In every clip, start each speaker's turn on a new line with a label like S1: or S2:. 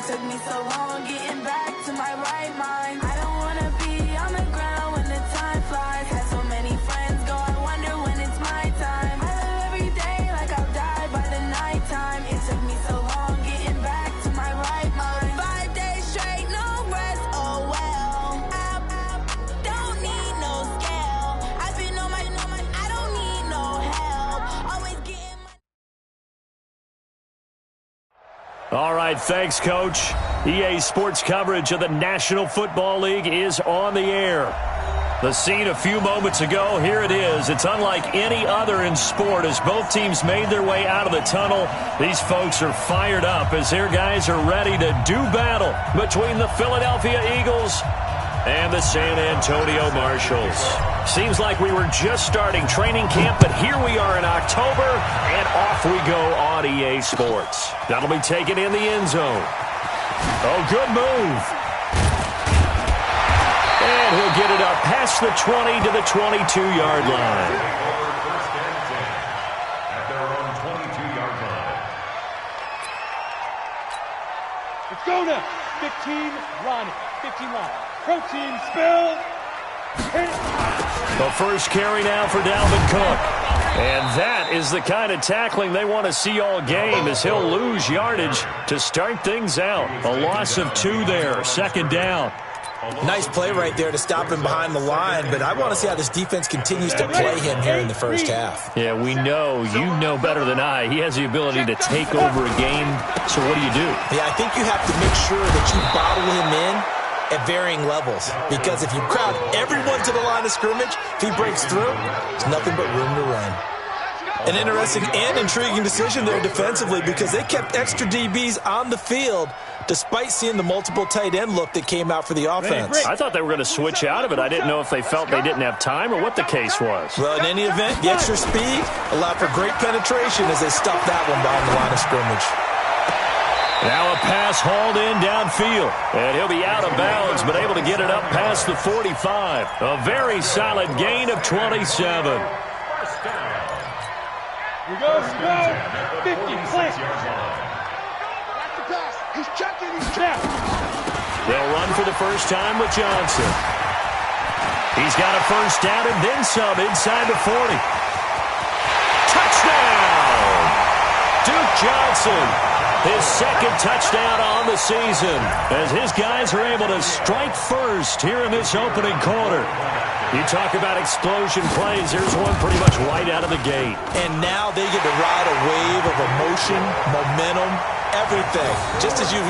S1: It took me so long getting back to my right mind. I don't wanna be on the ground when the time flies. Had so many friends go, I wonder when it's my time. I live every day like I'll die by the nighttime. It took me so long getting back to my right mind. 5 days straight, no rest, oh well. I don't need no scale. I've been on my, I don't need no help. Always getting my...
S2: All right, thanks, Coach. EA Sports coverage of the National Football League is on the air. The scene a few moments ago, here it is. It's unlike any other in sport as both teams made their way out of the tunnel. These folks are fired up as their guys are ready to do battle between the Philadelphia Eagles and the San Antonio Marshals. Seems like we were just starting training camp, but here we are in October, and off we go on EA Sports. That'll be taken in the end zone. Oh, good move. And he'll get it up past the 20 to the 22-yard line.
S3: At their own 22-yard line.
S4: Let's go now. 15, Ronnie. 15 line. Protein spill.
S2: The first carry now for Dalvin Cook. And that is the kind of tackling they want to see all game as he'll lose yardage to start things out. A loss of 2 there, second down.
S5: Nice play right there to stop him behind the line, but I want to see how this defense continues to play him here in the first half.
S2: Yeah, we know, you know better than I. He has the ability to take over a game, so what do you do?
S5: Yeah, I think you have to make sure that you bottle him in at varying levels, because if you crowd everyone to the line of scrimmage, if he breaks through, there's nothing but room to run. An interesting and intriguing decision there defensively because they kept extra DBs on the field despite seeing the multiple tight end look that came out for the offense.
S2: I thought they were going to switch out of it. I didn't know if they felt they didn't have time or what the case was.
S5: Well, in any event, the extra speed allowed for great penetration as they stuffed that one behind the line of scrimmage.
S2: Now a pass hauled in downfield. And he'll be out of bounds, but able to get it up past the 45. A very solid gain of 27.
S4: Here we go, spread. 50, clear.
S6: He's checking, he's checking.
S2: They'll run for the first time with Johnson. He's got a first down and then some inside the 40. Touchdown! Duke Johnson, his second touchdown on the season, as his guys are able to strike first here in this opening quarter. You talk about explosion plays, there's one pretty much right out of the gate.
S5: And now they get to ride a wave of emotion, momentum, everything. Just as you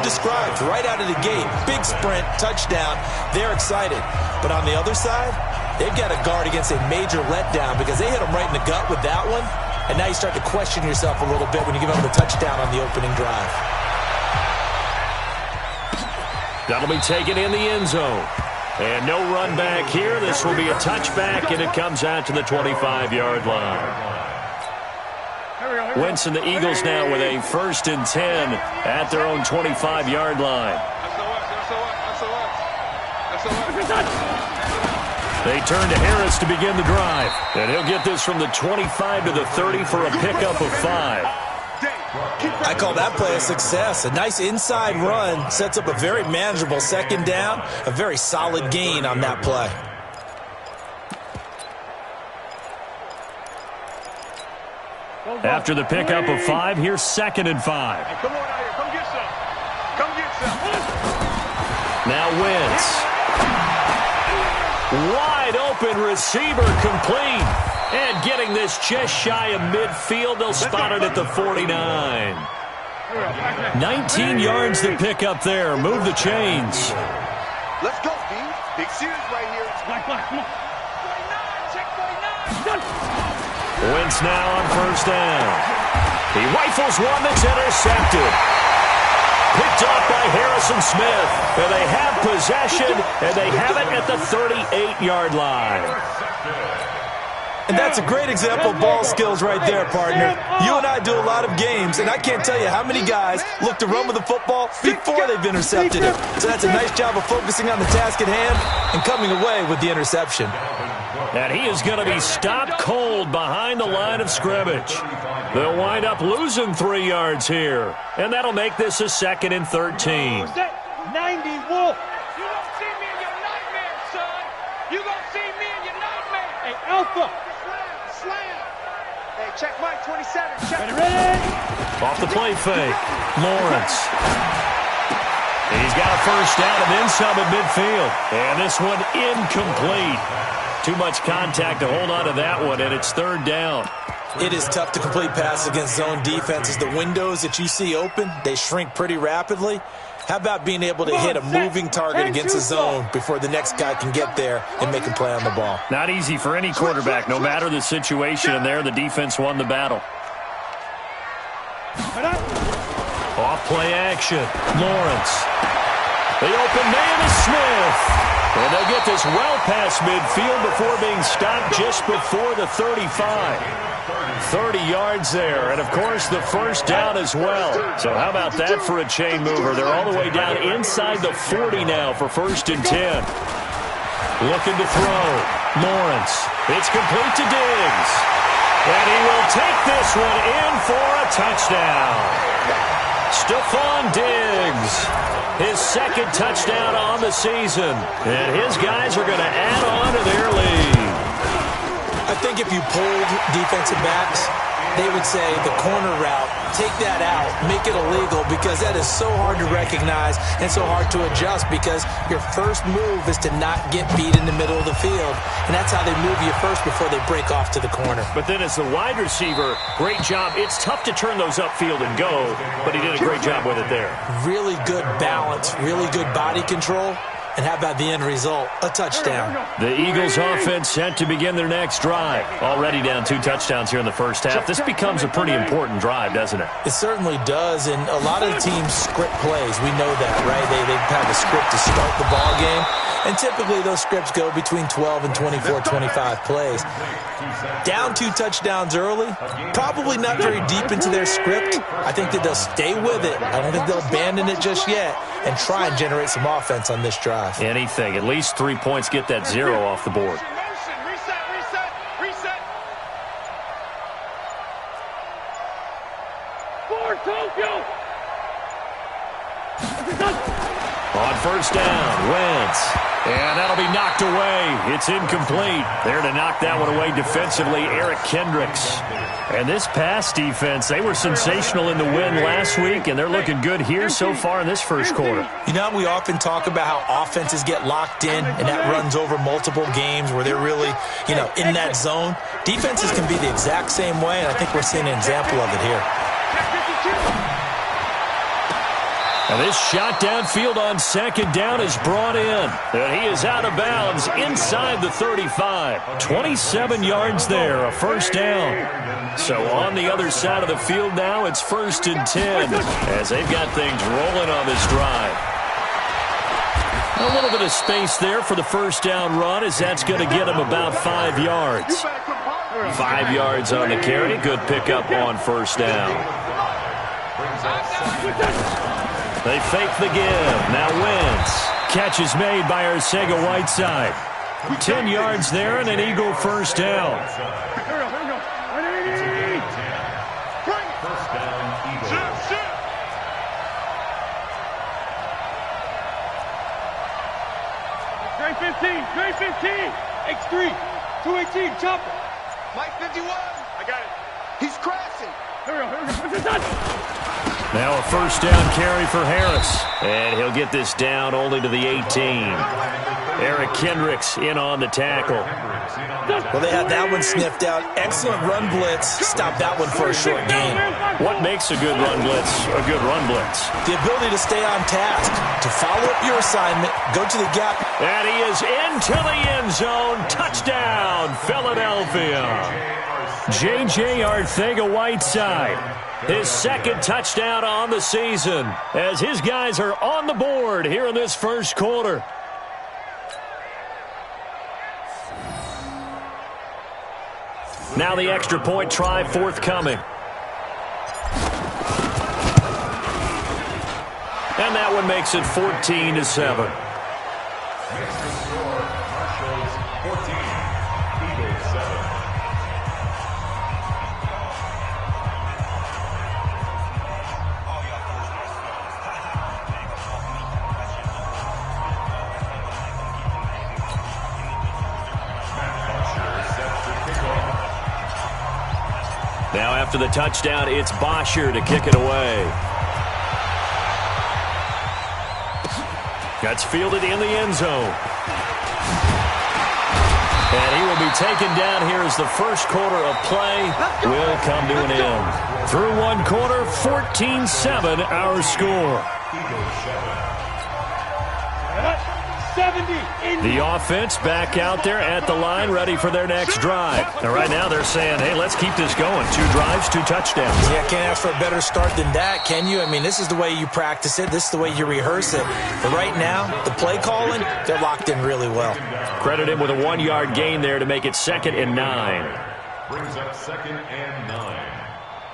S5: described, right out of the gate. Big sprint, touchdown. They're excited. But on the other side, they've got to guard against a major letdown because they hit them right in the gut with that one. And now you start to question yourself a little bit when you give them the touchdown on the opening drive.
S2: That'll be taken in the end zone. And no run back here. This will be a touchback, and it comes out to the 25-yard line. Wentz and the Eagles now with a 1st and 10 at their own 25-yard line. They turn to Harris to begin the drive. And he'll get this from the 25 to the 30 for a pickup of 5.
S5: I call that play a success. A nice inside run sets up a very manageable second down. A very solid gain on that play.
S2: After the pickup of 5, here's 2nd and 5.
S6: Hey, come on out here. Come get some. Come get some.
S2: Now Wentz. Wide open receiver complete. And getting this just shy of midfield, they'll spot it at the 49. 19 yards to pick up there. Move the chains.
S6: Let's go, D. Big series right here.
S4: Black, come on. 49, check 49.
S2: Wentz now on 1st down. He rifles one that's intercepted. Picked off by Harrison Smith. And they have possession, and they have it at the 38-yard line.
S5: And that's a great example of ball skills right there, partner. You and I do a lot of games, and I can't tell you how many guys look to run with the football before they've intercepted it. So that's a nice job of focusing on the task at hand and coming away with the interception.
S2: And he is going to be stopped cold behind the line of scrimmage. They'll wind up losing 3 yards here. And that'll make this a 2nd and 13.
S4: 90 Wolf.
S6: You don't see me in your nightmare, son. You gonna see me in your nightmare.
S4: Hey, Alpha.
S6: Slam. Hey, check Mike 27. Check.
S4: Ready?
S2: Off the play fake. Lawrence. He's got a first down and then some at midfield. And this one incomplete. Too much contact to hold on to that one, and it's 3rd down.
S5: It is tough to complete passes against zone defenses. The windows that you see open, they shrink pretty rapidly. How about being able to hit a moving target against the zone before the next guy can get there and make a play on the ball?
S2: Not easy for any quarterback, no matter the situation, and there the defense won the battle. Off play action. Lawrence. The open man is Smith. And they'll get this well past midfield before being stopped just before the 35. 30 yards there, and of course the first down as well. So how about that for a chain mover? They're all the way down inside the 40 now for 1st and 10. Looking to throw. Lawrence. It's complete to Diggs. And he will take this one in for a touchdown. Stephon Diggs. His 2nd touchdown on the season. And his guys are going to add on to their lead.
S5: I think if you polled defensive backs, they would say the corner route, take that out, make it illegal, because that is so hard to recognize and so hard to adjust, because your first move is to not get beat in the middle of the field. And that's how they move you first before they break off to the corner.
S2: But then as the wide receiver, great job. It's tough to turn those upfield and go, but he did a great job with it there.
S5: Really good balance, really good body control. And how about the end result? A touchdown.
S2: The Eagles offense set to begin their next drive. Already down 2 touchdowns here in the first half. This becomes a pretty important drive, doesn't it?
S5: It certainly does, and a lot of the teams script plays. We know that, right? They have a script to start the ball game, and typically those scripts go between 12 and 24, 25 plays. Down 2 touchdowns early, probably not very deep into their script. I think that they'll stay with it. I don't think they'll abandon it just yet and try and generate some offense on this drive.
S2: Anything. At least 3 points, get that 0 off the board.
S6: Reset.
S4: For Tokyo.
S2: On first down, Wentz. And that'll be knocked away. It's incomplete. There to knock that one away defensively, Eric Kendricks. And this pass defense, they were sensational in the win last week, and they're looking good here so far in this first quarter.
S5: You know, we often talk about how offenses get locked in, and that runs over multiple games where they're really, in that zone. Defenses can be the exact same way, and I think we're seeing an example of it here.
S2: And this shot downfield on 2nd down is brought in. And he is out of bounds inside the 35. 27 yards there, a first down. So on the other side of the field now, it's 1st and 10 as they've got things rolling on this drive. A little bit of space there for the first down run, as that's going to get him about 5 yards. 5 yards on the carry. Good pickup on first down. They fake the give. Now Wentz. Catch is made by Arcega-Whiteside. 10 yards there and an Eagle first down.
S3: First down, Eagles.
S4: Grade 15. X3. 218. Chopper.
S6: Mike 51. I got it. He's crashing.
S4: Here we go.
S2: Now a first down carry for Harris. And he'll get this down only to the 18. Eric Kendricks in on the tackle.
S5: Well, they had that one sniffed out. Excellent run blitz. Stop that one for a short gain.
S2: What makes a good run blitz a good run blitz?
S5: The ability to stay on task, to follow up your assignment, go to the gap.
S2: And he is into the end zone. Touchdown, Philadelphia. J.J. Arcega-Whiteside. His 2nd touchdown on the season as his guys are on the board here in this first quarter. Now the extra point try forthcoming. And that one makes it 14-7. Now after the touchdown, it's Bosher to kick it away. That's fielded in the end zone. And he will be taken down here as the first quarter of play will come to an end. Through one quarter, 14-7 our score.
S4: 70.
S2: The offense back out there at the line, ready for their next drive. And right now they're saying, hey, let's keep this going. 2 drives, 2 touchdowns.
S5: Yeah, can't ask for a better start than that, can you? I mean, this is the way you practice it. This is the way you rehearse it. But right now, the play calling, they're locked in really well.
S2: Credit him with a 1-yard gain there to make it 2nd and 9.
S3: Brings up 2nd and 9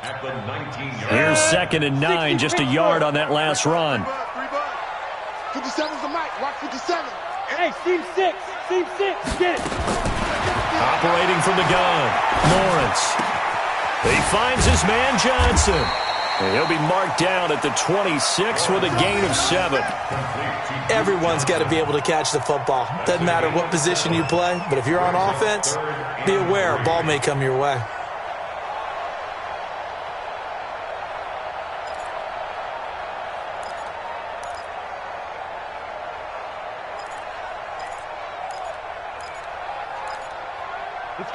S3: at the 19-yard.
S2: Here's 2nd and 9, just a yard on that last run.
S7: 57's the mic. Watch 57.
S4: Hey, seam 6. Seam 6. Get it.
S2: Operating from the gun, Lawrence. He finds his man Johnson. And he'll be marked down at the 26 with a gain of 7.
S5: Everyone's got to be able to catch the football. Doesn't matter what position you play, but if you're on offense, be aware a ball may come your way.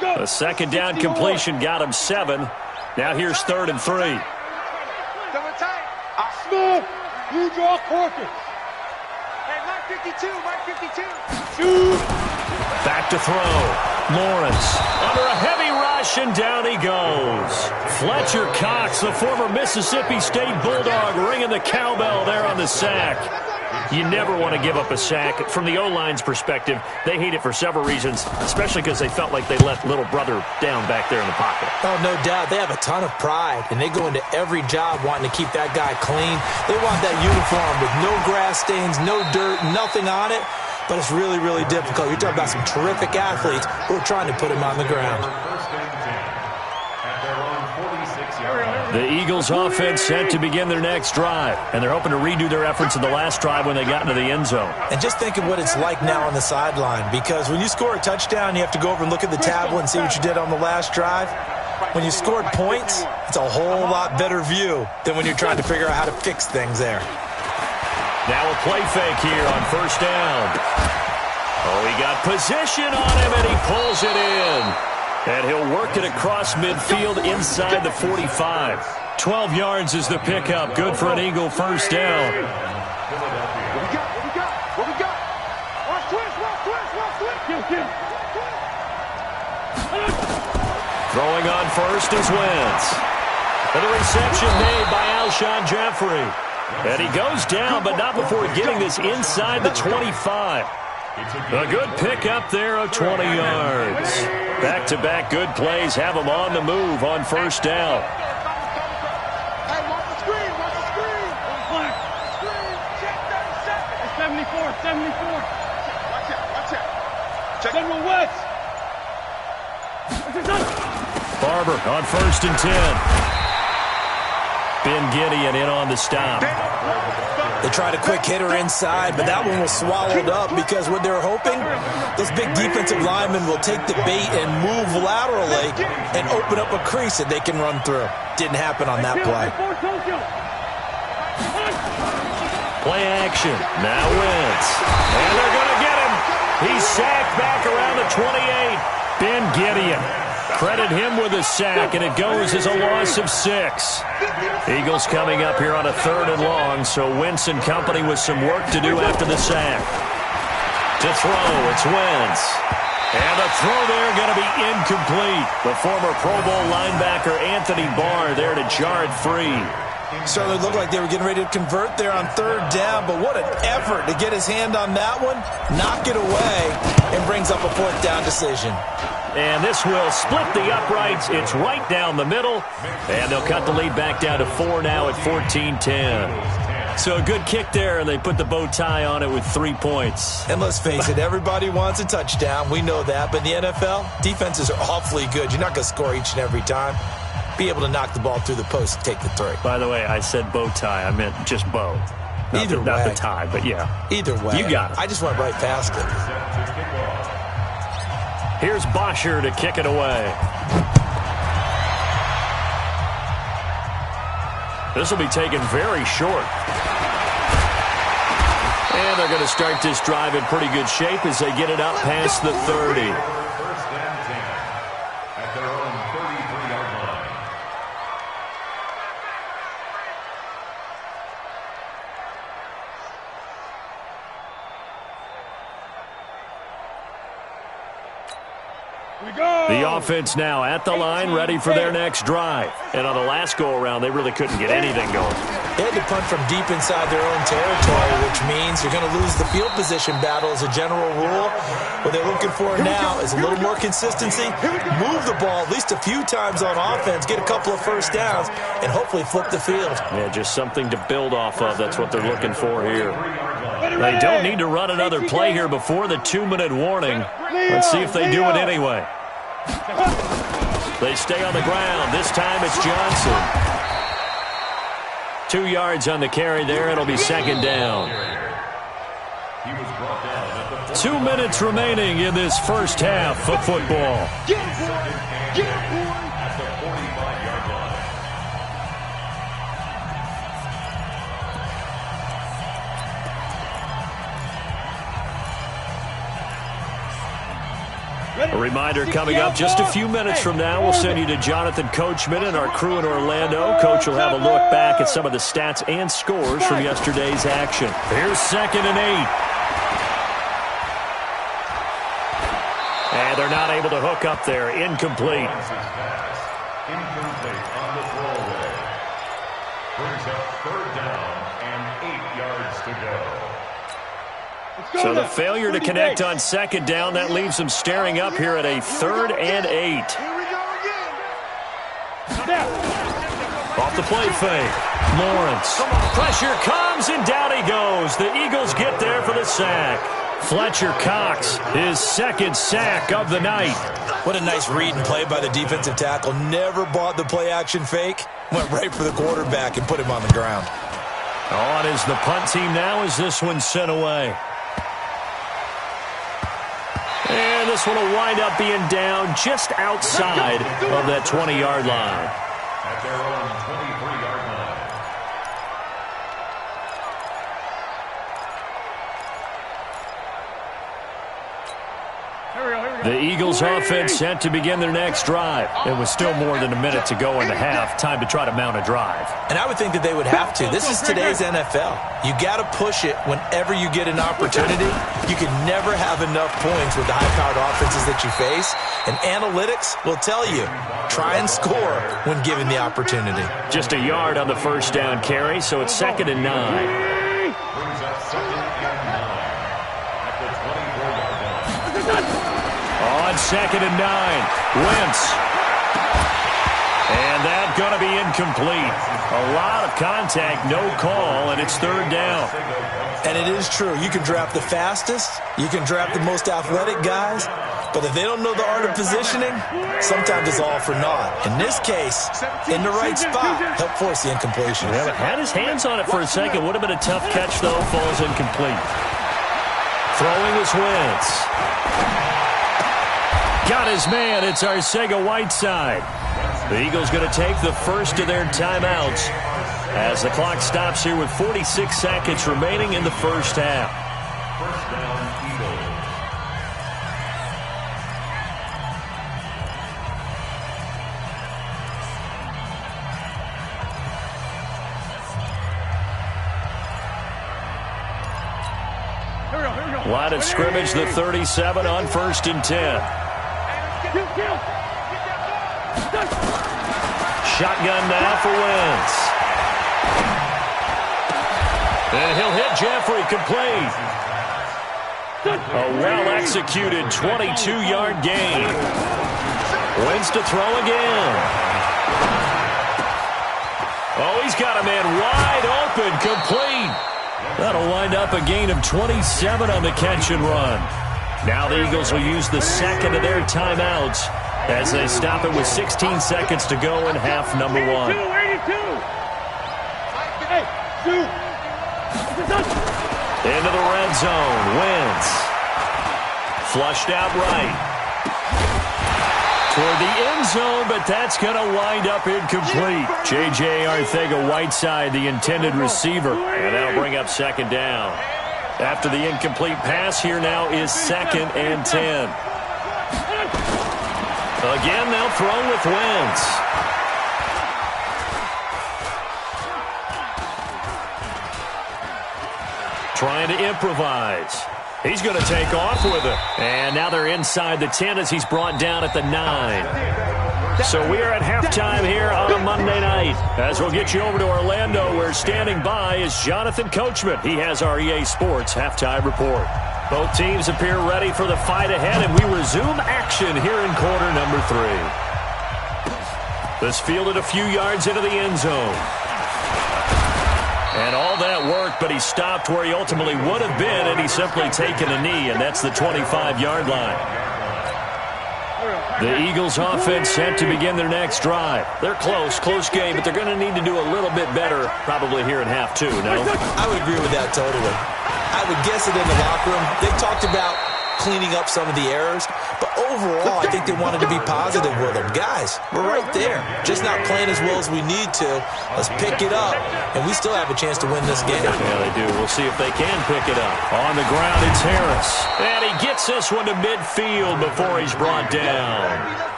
S2: A 2nd down completion got him 7. Now here's 3rd and 3.
S6: Double tight.
S4: Smith, you draw Corkins.
S6: Hey, Mark 52, Mark 52.
S4: Shoot.
S2: Back to throw. Lawrence under a heavy rush, and down he goes. Fletcher Cox, the former Mississippi State Bulldog, ringing the cowbell there on the sack. You never want to give up a sack. From the O-line's perspective, they hate it for several reasons, especially because they felt like they let little brother down back there in the pocket.
S5: Oh, no doubt. They have a ton of pride, and they go into every job wanting to keep that guy clean. They want that uniform with no grass stains, no dirt, nothing on it. But it's really, really difficult. You're talking about some terrific athletes who are trying to put him on the ground.
S2: The Eagles offense set to begin their next drive, and they're hoping to redo their efforts in the last drive when they got into the end zone.
S5: And just think of what it's like now on the sideline, because when you score a touchdown, you have to go over and look at the tablet and see what you did on the last drive. When you scored points, it's a whole lot better view than when you're trying to figure out how to fix things there.
S2: Now a play fake here on 1st down. Oh, he got position on him, and he pulls it in. And he'll work it across midfield inside the 45. 12 yards is the pickup. Good for an Eagle 1st down.
S7: What we got? What we got? What we got? Watch twist. Watch twist. Watch twist.
S4: Kill.
S2: Throwing on 1st is Wentz. And the reception made by Alshon Jeffrey. And he goes down, but not before getting this inside the 25. A good pickup there of 20 yards. Back-to-back good plays have him on the move on 1st down.
S7: Hey, watch the screen. Watch the screen. Screen. Check 30 seconds.
S4: 74.
S7: Watch it. Watch it. Check.
S4: General West.
S2: Barber on 1st and 10. Ben Gideon in on the stop.
S5: They tried a quick hitter inside, but that one was swallowed up because what they were hoping, those big defensive linemen will take the bait and move laterally and open up a crease that they can run through. Didn't happen on that play.
S2: Play action. Now Wentz. And they're going to get him. He's sacked back around the 28. Ben Gideon. Credit him with a sack, and it goes as a loss of 6. Eagles coming up here on a 3rd and long, so Wentz and company with some work to do after the sack. To throw, it's Wentz. And the throw there going to be incomplete. The former Pro Bowl linebacker Anthony Barr there to jar it free.
S5: Certainly looked like they were getting ready to convert there on 3rd down, but what an effort to get his hand on that one, knock it away, and brings up a 4th down decision.
S2: And this will split the uprights. It's right down the middle. And they'll cut the lead back down to 4 now at 14-10. So a good kick there, and they put the bow tie on it with 3 points.
S5: And let's face it, everybody wants a touchdown. We know that. But in the NFL, defenses are awfully good. You're not going to score each and every time. Be able to knock the ball through the post and take the 3.
S2: By the way, I said bow tie. I meant just bow. Not the tie, but yeah.
S5: Either way.
S2: You got it.
S5: I just went right past it.
S2: Here's Bosher to kick it away. This will be taken very short. And they're going to start this drive in pretty good shape as they get it up past the 30.
S3: First and 10 at their own 33-yard line.
S4: We go.
S2: The offense now at the line, ready for their next drive. And on the last go-around, they really couldn't get anything going.
S5: They had to punt from deep inside their own territory, which means you're going to lose the field position battle as a general rule. What they're looking for now is a little more consistency, move the ball at least a few times on offense, get a couple of first downs, and hopefully flip the field.
S2: Yeah, just something to build off of. That's what they're looking for here. They don't need to run another play here before the 2-minute warning. Let's see if they do it anyway. They stay on the ground. This time it's Johnson. 2 yards on the carry there. It'll be second down. 2 minutes remaining in this first half of football.
S3: At the 45-yard line.
S2: A reminder coming up just a few minutes from now. We'll send you to Jonathan Coachman and our crew in Orlando. Coach will have a look back at some of the stats and scores from yesterday's action. Here's 2nd and 8. And they're not able to hook up there. Incomplete.
S3: Incomplete on the throwaway. Brings up 3rd down and 8 yards to go.
S2: So the failure to connect on 2nd down, that leaves them staring up here at a 3rd and 8.
S7: Here we go again.
S2: Off the play fake. Lawrence. Pressure comes, and down he goes. The Eagles get there for the sack. Fletcher Cox, his 2nd sack of the night.
S5: What a nice read and play by the defensive tackle. Never bought the play-action fake. Went right for the quarterback and put him on the ground.
S2: On is the punt team now as this one's sent away. And this one will wind up being down just outside of that 20-yard line.
S3: At their own 23-yard line.
S2: The Eagles offense set to begin their next drive. It was still more than a minute to go in the half. Time to try to mount a drive.
S5: And I would think that they would have to. This is today's NFL. You got to push it whenever you get an opportunity. You can never have enough points with the high-powered offenses that you face. And analytics will tell you, try and score when given the opportunity.
S2: Just a yard on the first down carry, so it's 2nd and 9.
S3: Brings up 2nd and 9 at the 24-yard line.
S2: On 2nd and 9, Wentz. And that's going to be incomplete. A lot of contact, no call, and it's 3rd down.
S5: And it is true. You can draft the fastest. You can draft the most athletic guys. But if they don't know the art of positioning, sometimes it's all for naught. In this case, in the right spot, help force the incompletion.
S2: Yeah, but had his hands on it for a second. Would have been a tough catch, though. Falls incomplete. Throwing is Wentz. Got his man. It's Arcega-Whiteside. The Eagles going to take the first of their timeouts as the clock stops here with 46 seconds remaining in the first half.
S3: First down, Eagles.
S2: Line of scrimmage, the 37 on 1st and 10. Shotgun now for Wentz. And he'll hit Jeffrey, complete. A well-executed 22-yard gain. Wentz to throw again. Oh, he's got a man wide open, complete. That'll wind up a gain of 27 on the catch and run. Now the Eagles will use the second of their timeouts as they stop it with 16 seconds to go in half number 1. Into the red zone. Wentz. Flushed out right. Toward the end zone, but that's going to wind up incomplete. J.J. Arcega-Whiteside, the intended receiver. And that'll bring up second down. After the incomplete pass, here now is 2nd and 10. Again, they'll throw with Wentz. Trying to improvise. He's going to take off with it. And now they're inside the 10 as he's brought down at the 9. So we are at halftime here on a Monday night. As we'll get you over to Orlando, where standing by is Jonathan Coachman. He has our EA Sports halftime report. Both teams appear ready for the fight ahead, and we resume action here in quarter number 3. This fielded a few yards into the end zone. And all that worked, but he stopped where he ultimately would have been, and he's simply taken a knee, and that's the 25-yard line. The Eagles offense set to begin their next drive. They're close game, but they're going to need to do a little bit better probably here in half 2, no?
S5: I would agree with that totally. I would guess it in the locker room. They talked about cleaning up some of the errors, but overall, I think they wanted to be positive with them. Guys, we're right there. Just not playing as well as we need to. Let's pick it up, and we still have a chance to win this game.
S2: Yeah, they do. We'll see if they can pick it up. On the ground, it's Harris. And he gets this one to midfield before he's brought down.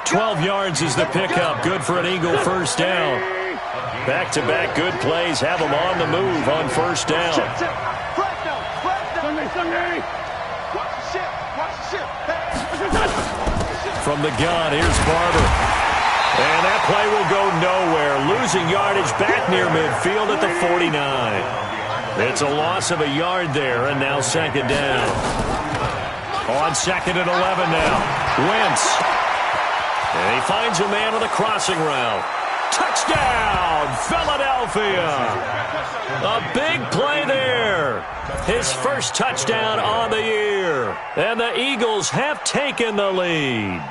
S2: 12 yards is the pickup. Good for an Eagle first down. Back-to-back good plays have them on the move on first down. From the gun, here's Barber. And that play will go nowhere. Losing yardage back near midfield at the 49. It's a loss of a yard there, and now second down. On 2nd and 11 now. Wentz. And he finds a man on the crossing route. Touchdown, Philadelphia. A big play there. His first touchdown on the year. And the Eagles have taken the lead.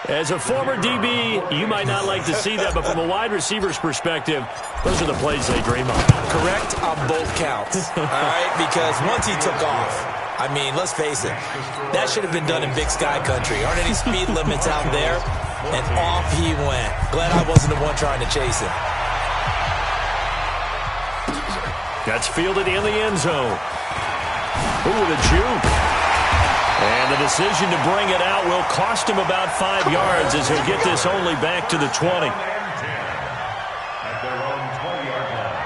S2: As a former DB, you might not like to see that, but from a wide receiver's perspective, those are the plays they dream of.
S5: Correct on both counts, all right? Because once he took off, I mean, let's face it, that should have been done in Big Sky country. Aren't any speed limits out there? And off he went. Glad I wasn't the one trying to chase him.
S2: That's fielded in the end zone. Ooh, the juke. And the decision to bring it out will cost him about 5 yards as he'll get this only back to the 20.
S3: At their own 20-yard line.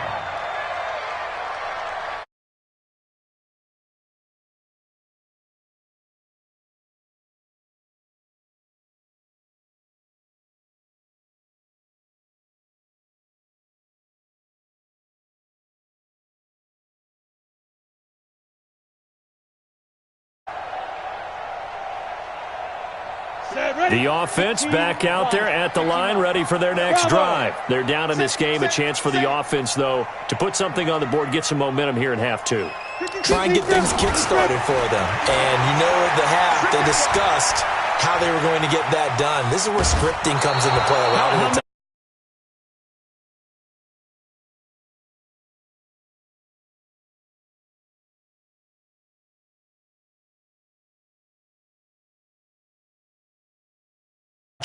S2: The offense back out there at the line, ready for their next drive. They're down in this game. A chance for the offense, though, to put something on the board, get some momentum here in half 2.
S5: Try and get things kick-started for them. And you know at the half, they discussed how they were going to get that done. This is where scripting comes into play a lot of the time.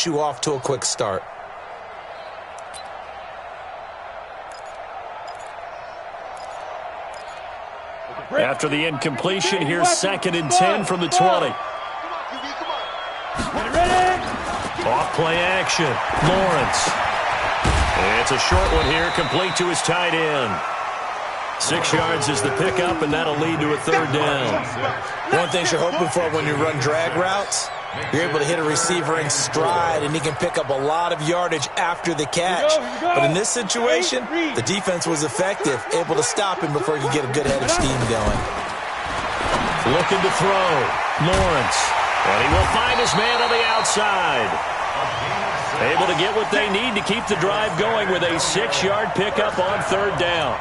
S5: You off to a quick start.
S2: After the incompletion, here's 2nd and 10 from the 20. Off play action. Lawrence. It's a short one here, complete to his tight end. 6 yards is the pickup, and that'll lead to a 3rd down.
S5: One thing you're hoping for when you run drag routes, you're able to hit a receiver in stride, and he can pick up a lot of yardage after the catch. But in this situation, the defense was effective, able to stop him before he could get a good head of steam going.
S2: Looking to throw. Lawrence. And he will find his man on the outside. Able to get what they need to keep the drive going with a 6-yard pickup on 3rd down.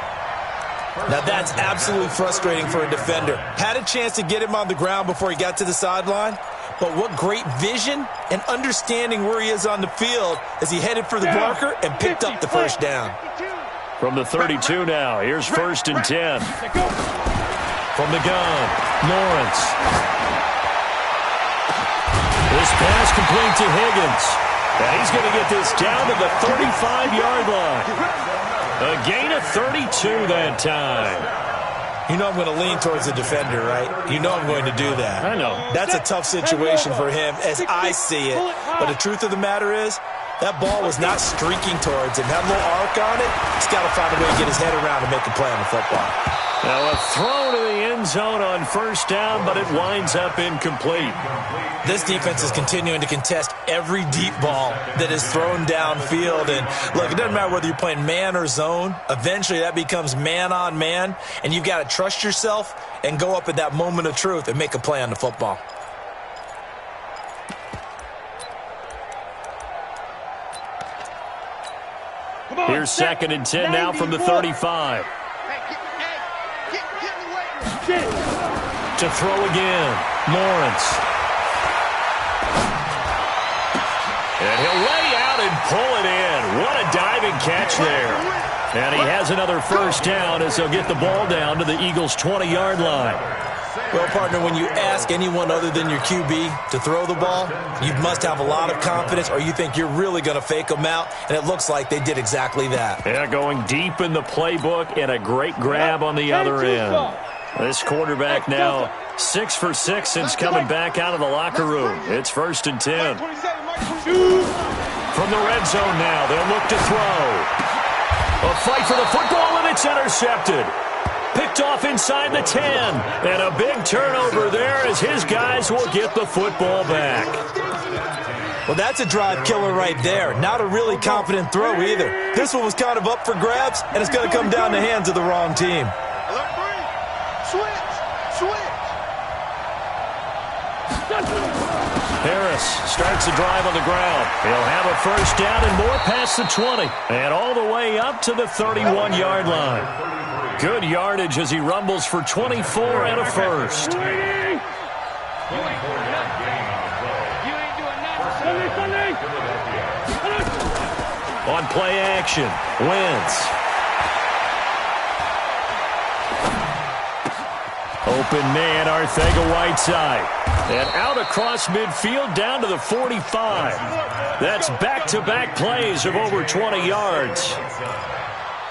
S5: Now that's absolutely frustrating for a defender. Had a chance to get him on the ground before he got to the sideline, but what great vision and understanding where he is on the field as he headed for the marker and picked up the first down.
S2: From the 32 now, here's 1st and 10. From the gun, Lawrence. This pass complete to Higgins. And he's going to get this down to the 35-yard line. A gain of 32 that time.
S5: You know I'm going to lean towards the defender, right? You know I'm going to do that.
S2: I know.
S5: That's a tough situation for him as I see it. But the truth of the matter is, that ball was not streaking towards him. Had a little arc on it. He's got to find a way to get his head around and make a play on the football.
S2: Now a throw to the end zone on first down, but it winds up incomplete.
S5: This defense is continuing to contest every deep ball that is thrown downfield. And look, it doesn't matter whether you're playing man or zone. Eventually that becomes man on man, and you've got to trust yourself and go up at that moment of truth and make a play on the football.
S2: Here's 2nd and 10 now from the 35. To throw again, Lawrence. And he'll lay out and pull it in. What a diving catch there. And he has another first down as they'll get the ball down to the Eagles' 20-yard line.
S5: Well, partner, when you ask anyone other than your QB to throw the ball, you must have a lot of confidence, or you think you're really going to fake them out, and it looks like they did exactly that.
S2: Yeah, going deep in the playbook and a great grab on the other end. This quarterback now 6 for 6 since coming back out of the locker room. It's 1st and 10. From the red zone now, they'll look to throw. A fight for the football, and it's intercepted. Picked off inside the 10. And a big turnover there as his guys will get the football back.
S5: Well, that's a drive killer right there. Not a really confident throw either. This one was kind of up for grabs, and it's going to come down the hands of the wrong team.
S2: Harris starts the drive on the ground. He'll have a first down and more past the 20. And all the way up to the 31-yard line. Good yardage as he rumbles for 24 and a first. On play action, Wentz. Open man, Arcega-Whiteside. And out across midfield down to the 45. That's back-to-back plays of over 20 yards.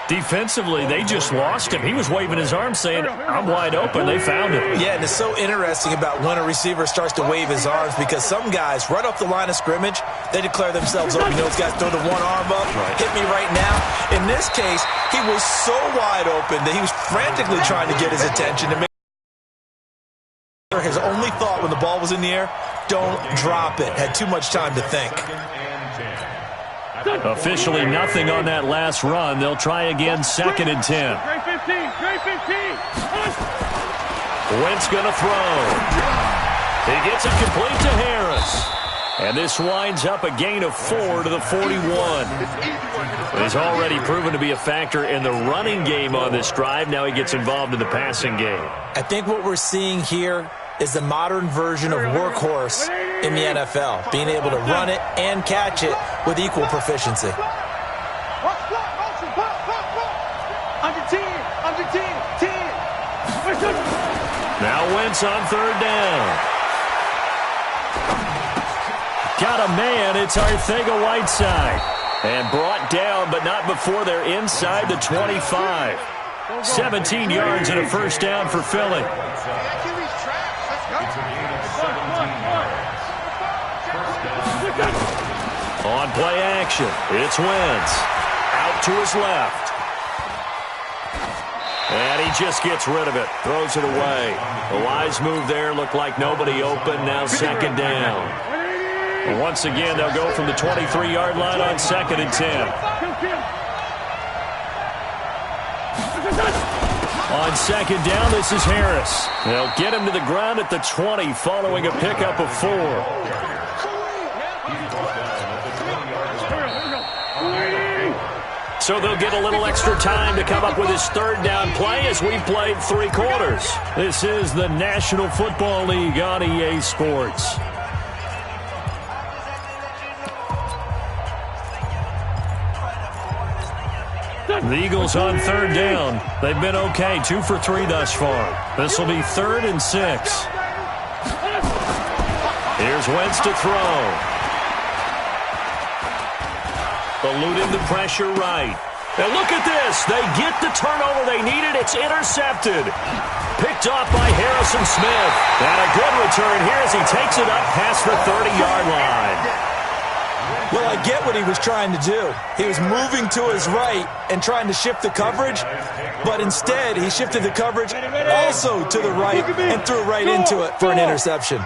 S2: Defensively, they just lost him. He was waving his arm saying, I'm wide open. They found him.
S5: Yeah, and it's so interesting about when a receiver starts to wave his arms because some guys, right off the line of scrimmage, they declare themselves open. You know, those guys throw the one arm up, hit me right now. In this case, he was so wide open that he was frantically trying to get his attention to make his only thought when the ball was in the air, don't drop it. Had too much time to think.
S2: Officially nothing on that last run. They'll try again, 2nd and 10. Wentz going to throw. He gets it complete to Harris. And this winds up a gain of 4 to the 41. He's already proven to be a factor in the running game on this drive. Now he gets involved in the passing game.
S5: I think what we're seeing here is the modern version of workhorse in the NFL, being able to run it and catch it with equal proficiency.
S2: Now Wentz on 3rd down. Got a man, it's Arcega-Whiteside. And brought down, but not before they're inside the 25. 17 yards and a first down for Philly. On play action, it's Wentz. Out to his left. And he just gets rid of it. Throws it away. A wise move there. Looked like nobody open. Now 2nd down. And once again, they'll go from the 23-yard line on 2nd and 10. On 2nd down, this is Harris. They'll get him to the ground at the 20 following a pickup of 4. So they'll get a little extra time to come up with his 3rd down play as we've played 3 quarters. This is the National Football League on EA Sports. The Eagles on 3rd down. They've been okay, 2 for 3 thus far. This will be 3rd and 6. Here's Here's Wentz to throw. Eluding the pressure right. And look at this. They get the turnover they needed. It's intercepted. Picked off by Harrison Smith. And a good return here as he takes it up past the 30-yard line.
S5: Well, I get what he was trying to do. He was moving to his right and trying to shift the coverage, but instead he shifted the coverage also to the right and threw right into it for an interception.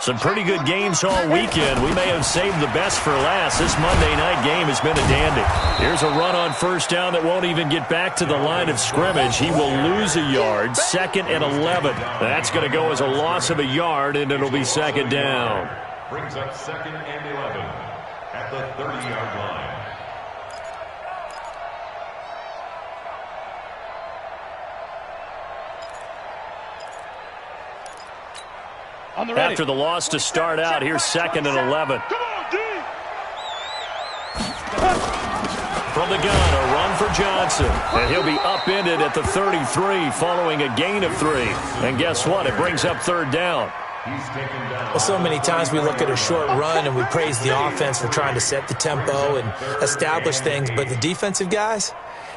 S2: Some pretty good games all weekend. We may have saved the best for last. This Monday night game has been a dandy. Here's a run on first down that won't even get back to the line of scrimmage. He will lose a yard, 2nd and 11. That's going to go as a loss of a yard, and it'll be 2nd down.
S3: Brings up 2nd and 11 at the 30-yard line.
S2: After the loss to start out, here's 2nd and 11. From the gun, a run for Johnson. And he'll be upended at the 33 following a gain of 3. And guess what? It brings up 3rd down.
S5: Well, so many times we look at a short run and we praise the offense for trying to set the tempo and establish things. But the defensive guys,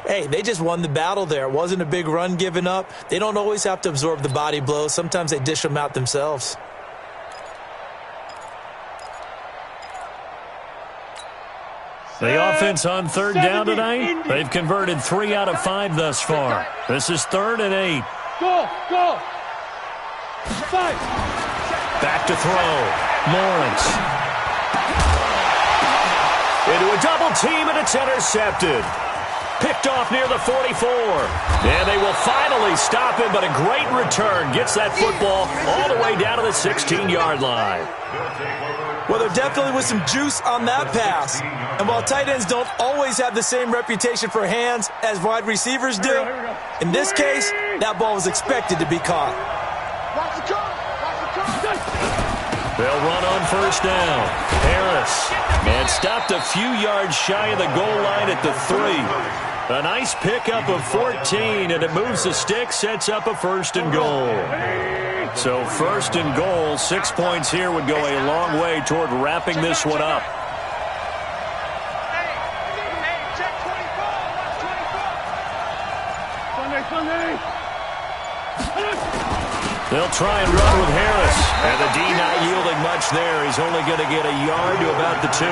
S5: hey, they just won the battle there. It wasn't a big run given up. They don't always have to absorb the body blows. Sometimes they dish them out themselves.
S2: The offense on 3rd down tonight, they've converted 3 out of 5 thus far. This is 3rd and 8.
S4: Go. 5.
S2: Back to throw. Lawrence. Into a double team, and it's intercepted. Picked off near the 44. And they will finally stop him, but a great return gets that football all the way down to the 16-yard line.
S5: Well, there definitely was some juice on that pass. And while tight ends don't always have the same reputation for hands as wide receivers do, in this case, that ball was expected to be caught.
S2: They'll run on first down. Harris. And stopped a few yards shy of the goal line at the 3. A nice pickup of 14, and it moves the stick, sets up a 1st and goal. So 1st and goal, 6 points here would go a long way toward wrapping this one up. They'll try and run with Harris. And the D not yielding much there. He's only going to get a yard to about the 2.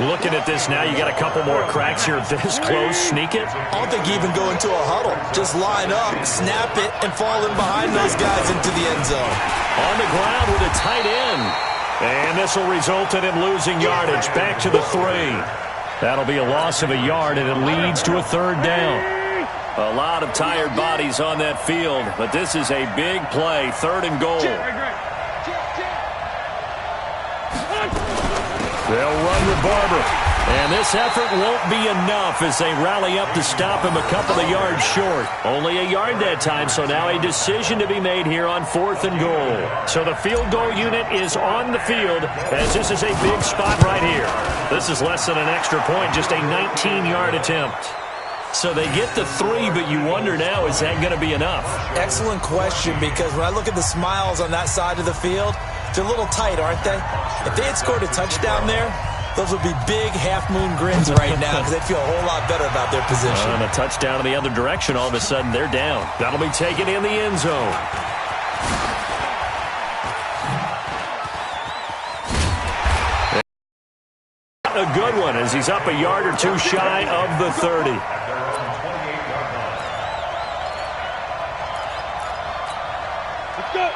S2: Looking at this now, you got a couple more cracks here this close. Sneak it.
S5: I don't think you even go into a huddle. Just line up, snap it, and fall in behind those guys into the end zone.
S2: On the ground with a tight end. And this will result in him losing yardage. Back to the 3. That'll be a loss of a yard, and it leads to a 3rd down. A lot of tired bodies on that field, but this is a big play. 3rd and goal. They'll run with Barber. And this effort won't be enough as they rally up to stop him a couple of yards short. Only a yard that time, so now a decision to be made here on 4th and goal. So the field goal unit is on the field as this is a big spot right here. This is less than an extra point, just a 19-yard attempt. So they get the 3, but you wonder now, is that going to be enough?
S5: Excellent question, because when I look at the smiles on that side of the field, they're a little tight, aren't they? If they had scored a touchdown there, those would be big half-moon grins right now because they'd feel a whole lot better about their position.
S2: And a touchdown in the other direction, all of a sudden they're down. That'll be taken in the end zone. A good one as he's up a yard or 2 shy of the 30.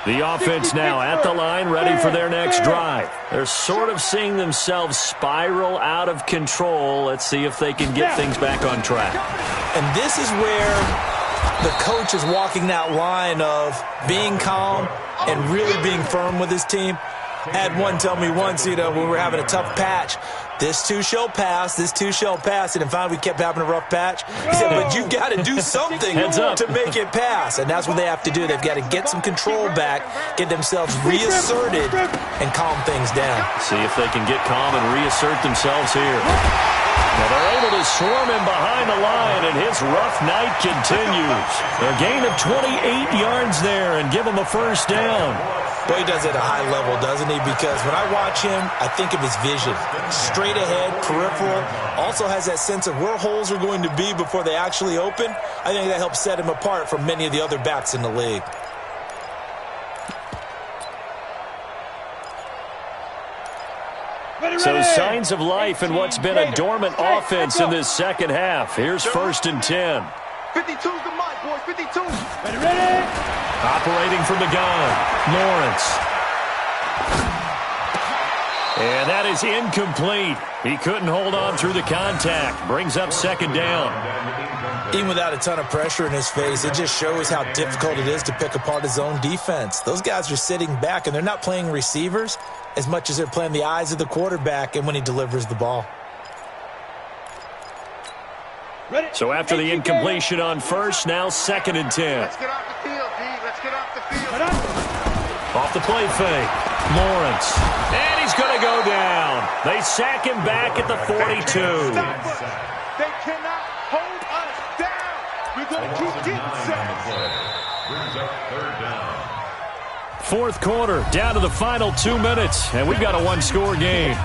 S2: The offense now at the line, ready for their next drive. They're sort of seeing themselves spiral out of control. Let's see if they can get things back on track.
S5: And this is where the coach is walking that line of being calm and really being firm with his team. Had one tell me once, when we were having a tough patch, this too shall pass, this too shall pass. And finally we kept having a rough patch. He said, but you got to do something to make it pass. And that's what they have to do. They've got to get some control back, get themselves reasserted, and calm things down.
S2: See if they can get calm and reassert themselves here. Well, they're able to swarm him behind the line, and his rough night continues. A gain of 28 yards there and give him a first down.
S5: Boy, he does it at a high level, doesn't he? Because when I watch him, I think of his vision. Straight ahead, peripheral, also has that sense of where holes are going to be before they actually open. I think that helps set him apart from many of the other backs in the league.
S2: So signs of life in what's been a dormant offense in this second half. Here's 1st and 10.
S7: 52's the mic, boys. 52.
S4: Ready.
S2: Operating from the gun, Lawrence. And that is incomplete. He couldn't hold on through the contact. Brings up 2nd down.
S5: Even without a ton of pressure in his face, it just shows how difficult it is to pick apart his own defense. Those guys are sitting back, and they're not playing receivers as much as they're playing the eyes of the quarterback and when he delivers the ball.
S2: So after the incompletion on 1st, now 2nd and 10.
S7: Let's get off the field, D. Let's get off the field.
S2: Off the play fake, Lawrence. And he's going to go down. They sack him back at the 42.
S7: They cannot hold us down. We're going to keep getting sacks.
S3: Brings up 3rd down.
S2: 4th quarter, down to the final 2 minutes, and we've got a one-score game.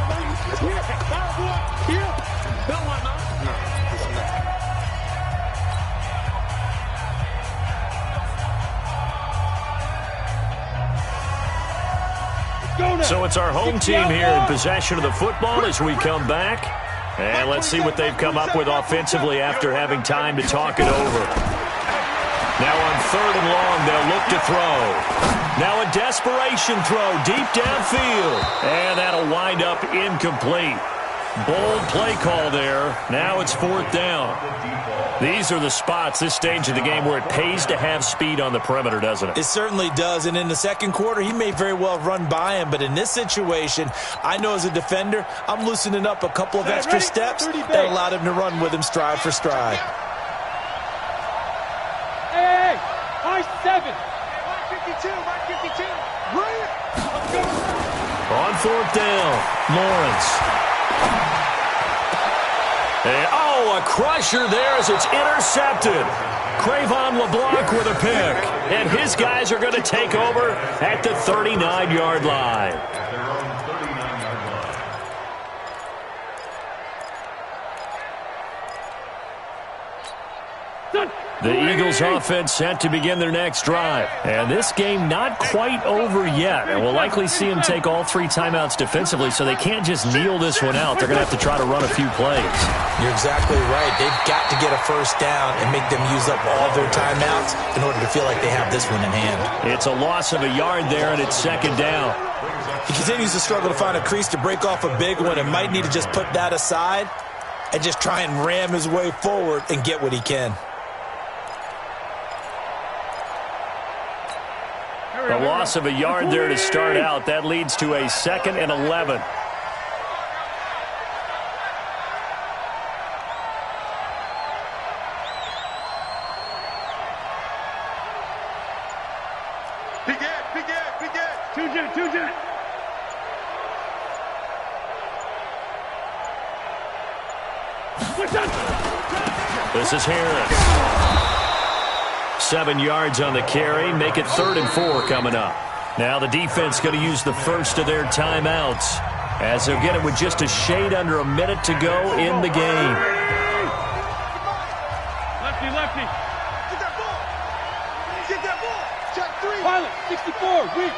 S2: So it's our home team here in possession of the football as we come back. And let's see what they've come up with offensively after having time to talk it over. Now on 3rd and long, they'll look to throw. Now a desperation throw deep downfield. And that'll wind up incomplete. Bold play call there. Now it's 4th down. These are the spots, this stage of the game, where it pays to have speed on the perimeter, doesn't it?
S5: It certainly does, and in the 2nd quarter, he may very well run by him, but in this situation, I know as a defender, I'm loosening up a couple of extra steps that allowed him to run with him stride for stride.
S4: Hey, high 7.
S7: 152, 152. Bring it. Let's go.
S2: On 4th down, Lawrence. And, a crusher there as it's intercepted. Cravon LeBlanc with a pick. And his guys are going to take over at the 39-yard line.
S3: At their own 39-yard line.
S2: The Eagles offense set to begin their next drive. And this game not quite over yet. And we'll likely see them take all 3 timeouts defensively, so they can't just kneel this one out. They're going to have to try to run a few plays.
S5: You're exactly right. They've got to get a 1st down and make them use up all their timeouts in order to feel like they have this one in hand.
S2: It's a loss of a yard there, and it's 2nd down.
S5: He continues to struggle to find a crease to break off a big one and might need to just put that aside and just try and ram his way forward and get what he can.
S2: A loss of a yard there to start out. That leads to a 2nd and 11.
S7: Big Ed.
S4: 2 jet.
S2: This is Harris. 7 yards on the carry. Make it 3rd and 4 coming up. Now the defense going to use the first of their timeouts as they'll get it with just a shade under a minute to go in the game.
S4: Lefty.
S7: Get that ball. Get that ball. Check 3.
S4: Pilot, 64, weak.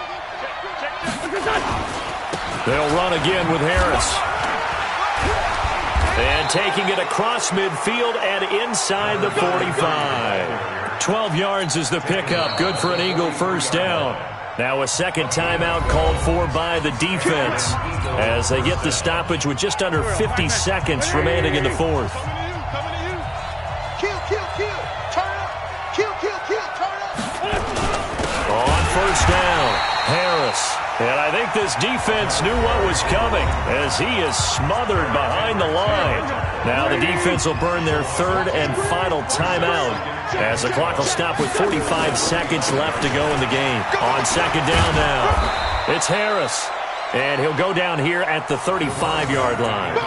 S2: They'll run again with Harris. And taking it across midfield and inside the 45. 12 yards is the pickup. Good for an Eagle 1st down. Now a 2nd timeout called for by the defense as they get the stoppage with just under 50 seconds remaining in the 4th.
S7: Coming to you. Kill. Turn up. Kill. Turn up.
S2: On 1st down, Harris. And I think this defense knew what was coming as he is smothered behind the line. Now the defense will burn their 3rd and final timeout as the clock will stop with 45 seconds left to go in the game. On 2nd down now, it's Harris. And he'll go down here at the 35-yard line.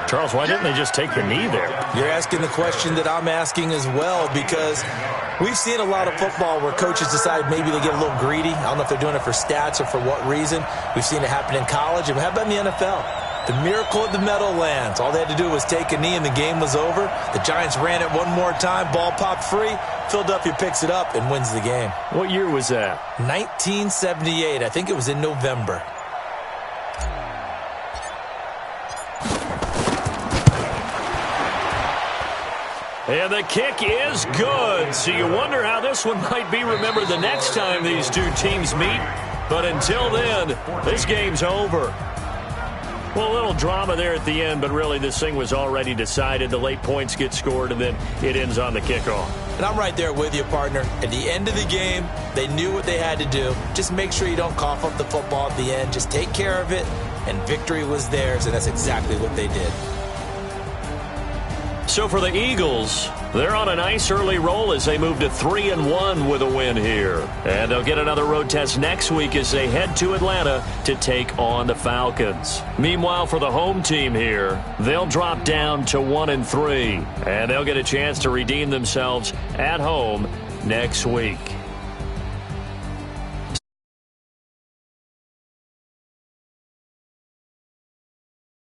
S2: Charles, why didn't they just take the knee there?
S5: You're asking the question that I'm asking as well, because we've seen a lot of football where coaches decide maybe they get a little greedy. I don't know if they're doing it for stats or for what reason. We've seen it happen in college, and how about in the NFL? The miracle of the Meadowlands. All they had to do was take a knee, and the game was over. The Giants ran it one more time. Ball popped free. Philadelphia picks it up and wins the game.
S2: What year was that?
S5: 1978. I think it was in November.
S2: And the kick is good. So you wonder how this one might be remembered the next time these two teams meet. But until then, this game's over. Well, a little drama there at the end, but really this thing was already decided. The late points get scored, and then it ends on the kickoff.
S5: And I'm right there with you, partner. At the end of the game, they knew what they had to do. Just make sure you don't cough up the football at the end. Just take care of it, and victory was theirs, and that's exactly what they did.
S2: So for the Eagles, they're on a nice early roll as they move to 3-1 with a win here. And they'll get another road test next week as they head to Atlanta to take on the Falcons. Meanwhile, for the home team here, they'll drop down to 1-3. And they'll get a chance to redeem themselves at home next week.